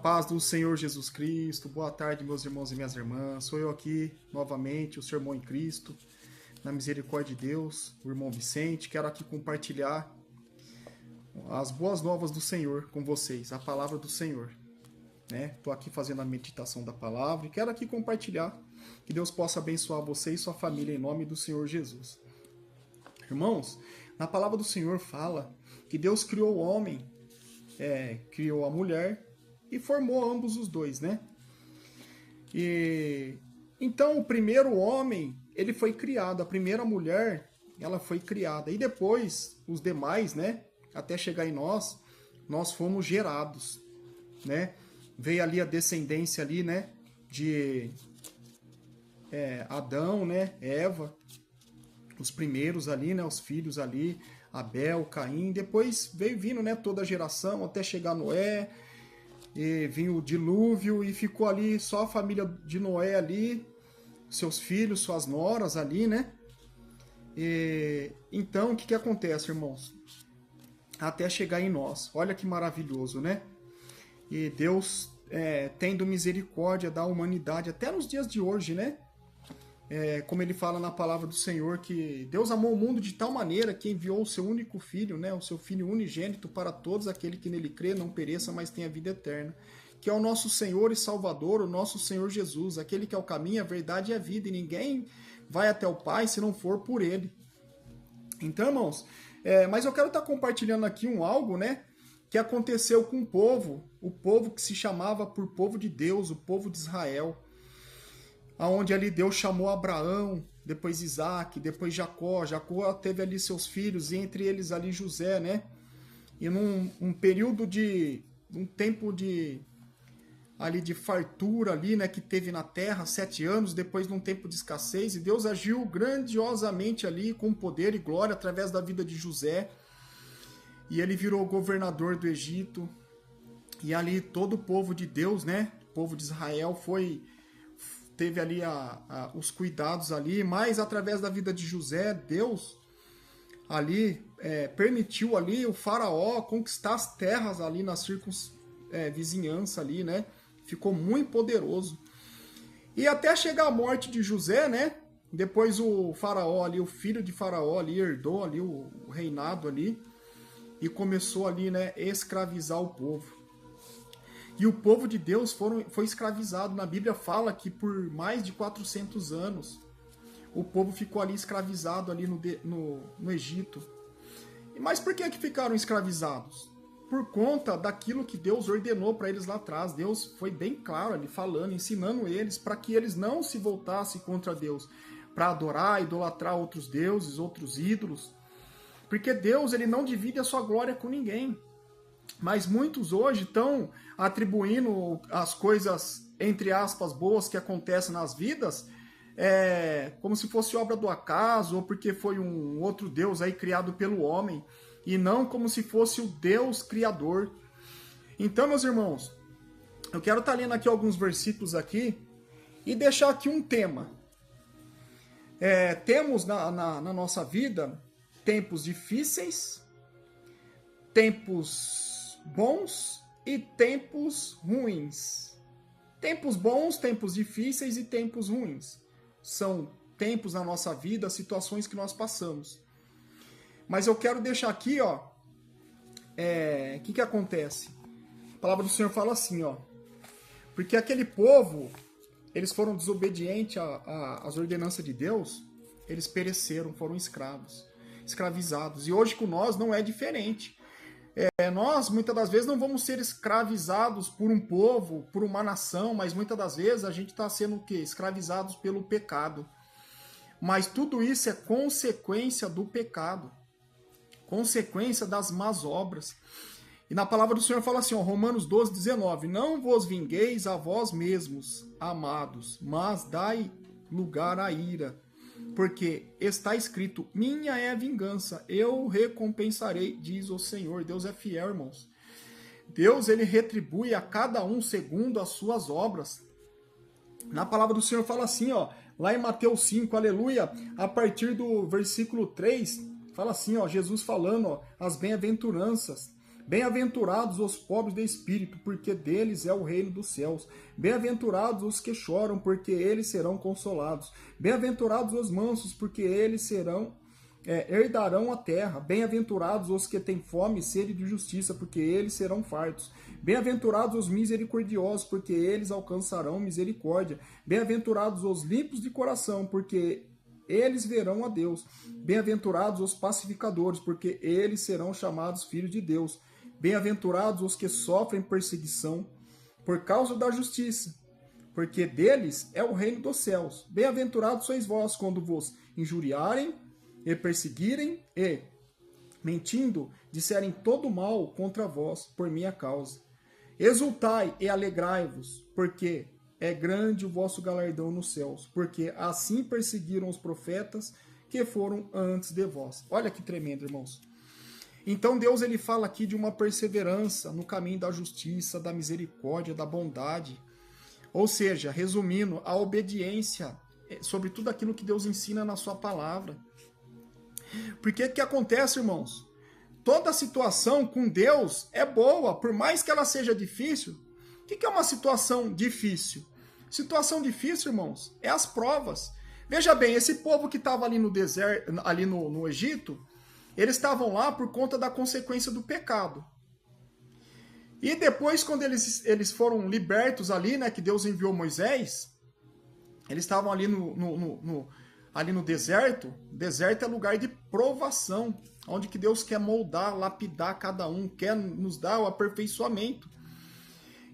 Paz do Senhor Jesus Cristo, boa tarde, meus irmãos e minhas irmãs. Sou eu aqui novamente, o seu irmão em Cristo, na misericórdia de Deus, o irmão Vicente. Quero aqui compartilhar as boas novas do Senhor com vocês, a palavra do Senhor. Estou aqui fazendo a meditação da palavra e quero aqui compartilhar, que Deus possa abençoar você e sua família em nome do Senhor Jesus. Irmãos, na palavra do Senhor fala que Deus criou o homem, criou a mulher e formou ambos os dois, né? E então o primeiro homem, ele foi criado, a primeira mulher, ela foi criada, e depois os demais, né, até chegar em nós fomos gerados, né? Veio ali a descendência ali, né, de Adão, né, Eva, os primeiros ali, né, os filhos ali, Abel, Caim, depois veio vindo, né, toda a geração até chegar Noé, e vinha o dilúvio e ficou ali só a família de Noé ali, seus filhos, suas noras ali, né? Então, o que acontece, irmãos? Até chegar em nós. Olha que maravilhoso, né? E Deus tendo misericórdia da humanidade, até nos dias de hoje, né? Como ele fala na palavra do Senhor, que Deus amou o mundo de tal maneira que enviou o seu único filho, né, o seu filho unigênito para todos aquele que nele crê, não pereça, mas tenha vida eterna, que é o nosso Senhor e Salvador, o nosso Senhor Jesus, aquele que é o caminho, a verdade e a vida, e ninguém vai até o Pai se não for por ele. Então, irmãos, mas eu quero estar compartilhando aqui algo, né, que aconteceu com o povo que se chamava por povo de Deus, o povo de Israel, aonde ali Deus chamou Abraão, depois Isaac, depois Jacó. Jacó teve ali seus filhos, e entre eles ali José, né? E num período um tempo de fartura ali, né, que teve na terra, 7 anos, depois num tempo de escassez, e Deus agiu grandiosamente ali, com poder e glória, através da vida de José, e ele virou governador do Egito, e ali todo o povo de Deus, né, o povo de Israel teve ali os cuidados ali, mas através da vida de José, Deus ali permitiu ali o faraó conquistar as terras ali na vizinhança ali, né? Ficou muito poderoso. E até chegar a morte de José, né? Depois o faraó ali, o filho de faraó ali, herdou ali o reinado ali e começou ali, né, escravizar o povo. E o povo de Deus foi escravizado. Na Bíblia fala que por mais de 400 anos o povo ficou ali escravizado ali no Egito. Mas por que ficaram escravizados? Por conta daquilo que Deus ordenou para eles lá atrás. Deus foi bem claro ali falando, ensinando eles para que eles não se voltassem contra Deus, para adorar, idolatrar outros deuses, outros ídolos. Porque Deus, ele não divide a sua glória com ninguém. Mas muitos hoje estão atribuindo as coisas, entre aspas, boas que acontecem nas vidas, como se fosse obra do acaso, ou porque foi um outro Deus aí criado pelo homem, e não como se fosse o Deus criador. Então, meus irmãos, eu quero estar lendo aqui alguns versículos aqui, e deixar aqui um tema. Temos na nossa vida tempos difíceis, tempos bons e tempos ruins. Tempos bons, tempos difíceis e tempos ruins. São tempos na nossa vida, situações que nós passamos. Mas eu quero deixar aqui, ó, o que acontece? A palavra do Senhor fala assim, ó, porque aquele povo, eles foram desobedientes às ordenanças de Deus, eles pereceram, foram escravizados. E hoje com nós não é diferente. Nós, muitas das vezes, não vamos ser escravizados por um povo, por uma nação, mas muitas das vezes a gente está sendo o quê? Escravizados pelo pecado. Mas tudo isso é consequência do pecado, consequência das más obras. E na palavra do Senhor fala assim, ó, Romanos 12, 19, não vos vingueis a vós mesmos, amados, mas dai lugar à ira. Porque está escrito, minha é a vingança, eu recompensarei, diz o Senhor. Deus é fiel, irmãos. Deus, ele retribui a cada um segundo as suas obras. Na palavra do Senhor fala assim, ó, lá em Mateus 5, aleluia, a partir do versículo 3, fala assim, ó, Jesus falando, ó, as bem-aventuranças. Bem-aventurados os pobres de espírito, porque deles é o reino dos céus. Bem-aventurados os que choram, porque eles serão consolados. Bem-aventurados os mansos, porque eles herdarão a terra. Bem-aventurados os que têm fome e sede de justiça, porque eles serão fartos. Bem-aventurados os misericordiosos, porque eles alcançarão misericórdia. Bem-aventurados os limpos de coração, porque eles verão a Deus. Bem-aventurados os pacificadores, porque eles serão chamados filhos de Deus. Bem-aventurados os que sofrem perseguição por causa da justiça, porque deles é o reino dos céus. Bem-aventurados sois vós quando vos injuriarem e perseguirem e, mentindo, disserem todo mal contra vós por minha causa. Exultai e alegrai-vos, porque é grande o vosso galardão nos céus, porque assim perseguiram os profetas que foram antes de vós. Olha que tremendo, irmãos. Então Deus ele fala aqui de uma perseverança no caminho da justiça, da misericórdia, da bondade. Ou seja, resumindo, a obediência sobre tudo aquilo que Deus ensina na sua palavra. Porque o que acontece, irmãos? Toda situação com Deus é boa, por mais que ela seja difícil. O que é uma situação difícil? Situação difícil, irmãos, é as provas. Veja bem, esse povo que estava ali no deserto, ali no Egito, eles estavam lá por conta da consequência do pecado. E depois, quando eles foram libertos ali, né, que Deus enviou Moisés, eles estavam ali ali no deserto. O deserto é lugar de provação, onde que Deus quer moldar, lapidar cada um, quer nos dar o aperfeiçoamento.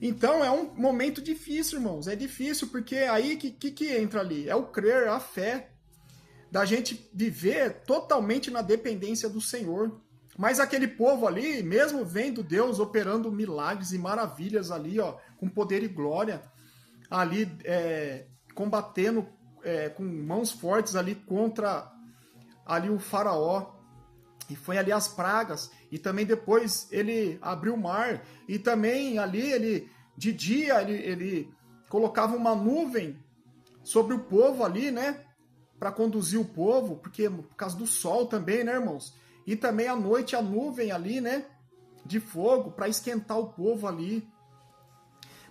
Então é um momento difícil, irmãos. É difícil porque aí que entra ali? É o crer, a fé, da gente viver totalmente na dependência do Senhor. Mas aquele povo ali, mesmo vendo Deus operando milagres e maravilhas ali, ó, com poder e glória, ali combatendo com mãos fortes ali contra ali o faraó, e foi ali as pragas, e também depois ele abriu o mar, e também ali de dia ele colocava uma nuvem sobre o povo ali, né, para conduzir o povo, porque por causa do sol também, né, irmãos? E também à noite a nuvem ali, né, de fogo, para esquentar o povo ali,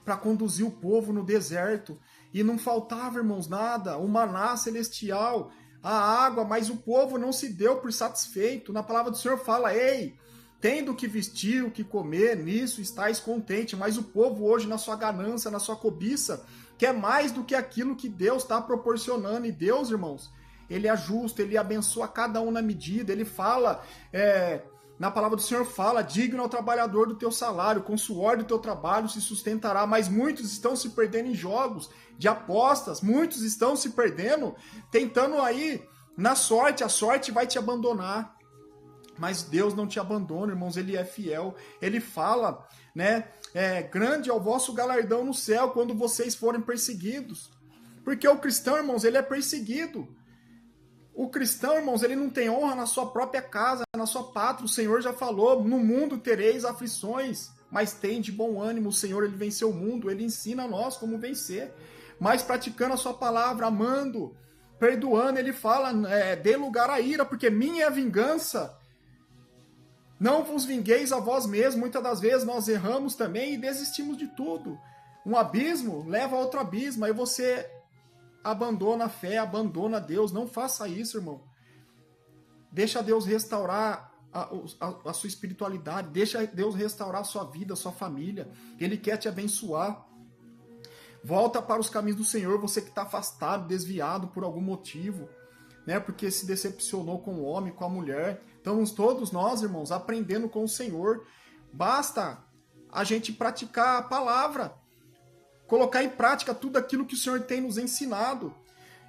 para conduzir o povo no deserto. E não faltava, irmãos, nada, o maná celestial, a água, mas o povo não se deu por satisfeito. Na palavra do Senhor fala, ei, tendo o que vestir, o que comer, nisso estáis contente. Mas o povo hoje, na sua ganância, na sua cobiça, quer mais do que aquilo que Deus está proporcionando. E Deus, irmãos, ele é justo, ele abençoa cada um na medida. Ele fala, na palavra do Senhor fala, digno ao trabalhador do teu salário, com o suor do teu trabalho se sustentará. Mas muitos estão se perdendo em jogos de apostas, muitos estão se perdendo, tentando aí na sorte, a sorte vai te abandonar. Mas Deus não te abandona, irmãos, ele é fiel. Ele fala, né, grande é o vosso galardão no céu quando vocês forem perseguidos. Porque o cristão, irmãos, ele é perseguido. O cristão, irmãos, ele não tem honra na sua própria casa, na sua pátria. O Senhor já falou, no mundo tereis aflições, mas tem de bom ânimo. O Senhor, ele venceu o mundo, ele ensina a nós como vencer. Mas praticando a sua palavra, amando, perdoando, ele fala, dê lugar à ira, porque minha é a vingança. Não vos vingueis a vós mesmos. Muitas das vezes nós erramos também e desistimos de tudo. Um abismo leva a outro abismo, aí você abandona a fé, abandona Deus. Não faça isso, irmão. Deixa Deus restaurar a sua espiritualidade, deixa Deus restaurar a sua vida, a sua família. Ele quer te abençoar. Volta para os caminhos do Senhor, você que está afastado, desviado por algum motivo, né? Porque se decepcionou com o homem, com a mulher. Estamos todos nós, irmãos, aprendendo com o Senhor. Basta a gente praticar a palavra, colocar em prática tudo aquilo que o Senhor tem nos ensinado.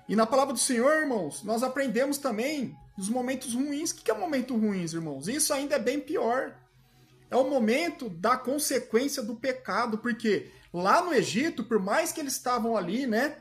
E na palavra do Senhor, irmãos, nós aprendemos também dos momentos ruins. O que é momento ruins, irmãos? Isso ainda é bem pior. É o momento da consequência do pecado, porque lá no Egito, por mais que eles estavam ali, né,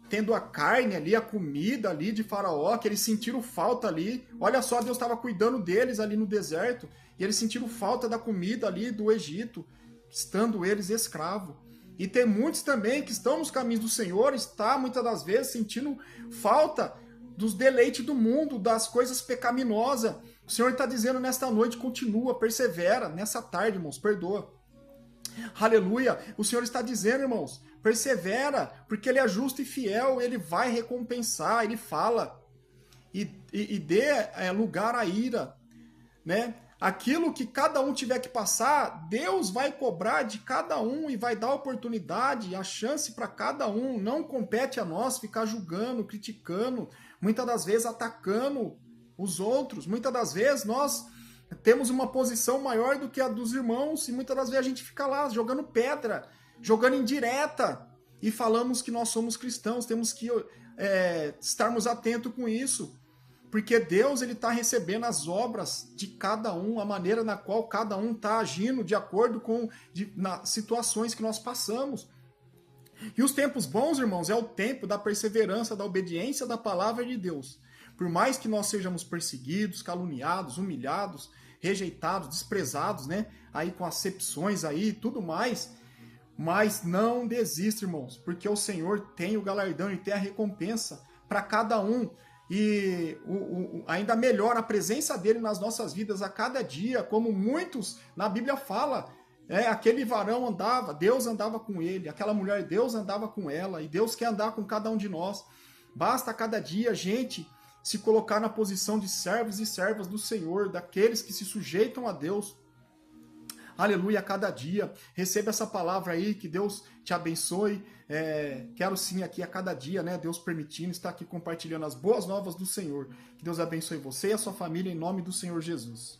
tendo a carne ali, a comida ali de Faraó, que eles sentiram falta ali. Olha só, Deus estava cuidando deles ali no deserto, e eles sentiram falta da comida ali do Egito, estando eles escravos. E tem muitos também que estão nos caminhos do Senhor, está muitas das vezes sentindo falta dos deleites do mundo, das coisas pecaminosas, O Senhor está dizendo nesta noite, continua, persevera. Nessa tarde, irmãos, perdoa. Aleluia. O Senhor está dizendo, irmãos, persevera, porque Ele é justo e fiel, Ele vai recompensar. Ele fala, e dê lugar à ira, né? Aquilo que cada um tiver que passar, Deus vai cobrar de cada um e vai dar oportunidade, a chance para cada um. Não compete a nós ficar julgando, criticando, muitas das vezes atacando os outros. Muitas das vezes nós temos uma posição maior do que a dos irmãos e muitas das vezes a gente fica lá jogando pedra, jogando indireta e falamos que nós somos cristãos. Temos que estarmos atentos com isso. Porque Deus está recebendo as obras de cada um, a maneira na qual cada um está agindo de acordo com nas situações que nós passamos. E os tempos bons, irmãos, é o tempo da perseverança, da obediência da palavra de Deus. Por mais que nós sejamos perseguidos, caluniados, humilhados, rejeitados, desprezados, né? Aí com acepções aí, tudo mais. Mas não desista, irmãos, porque o Senhor tem o galardão e tem a recompensa para cada um. E ainda melhor, a presença dele nas nossas vidas a cada dia, como muitos na Bíblia fala, aquele varão andava, Deus andava com ele, aquela mulher, Deus andava com ela, e Deus quer andar com cada um de nós. Basta a cada dia a gente se colocar na posição de servos e servas do Senhor, daqueles que se sujeitam a Deus. Aleluia, a cada dia. Receba essa palavra aí, que Deus te abençoe. Quero sim aqui a cada dia, né? Deus permitindo, estar aqui compartilhando as boas novas do Senhor. Que Deus abençoe você e a sua família em nome do Senhor Jesus.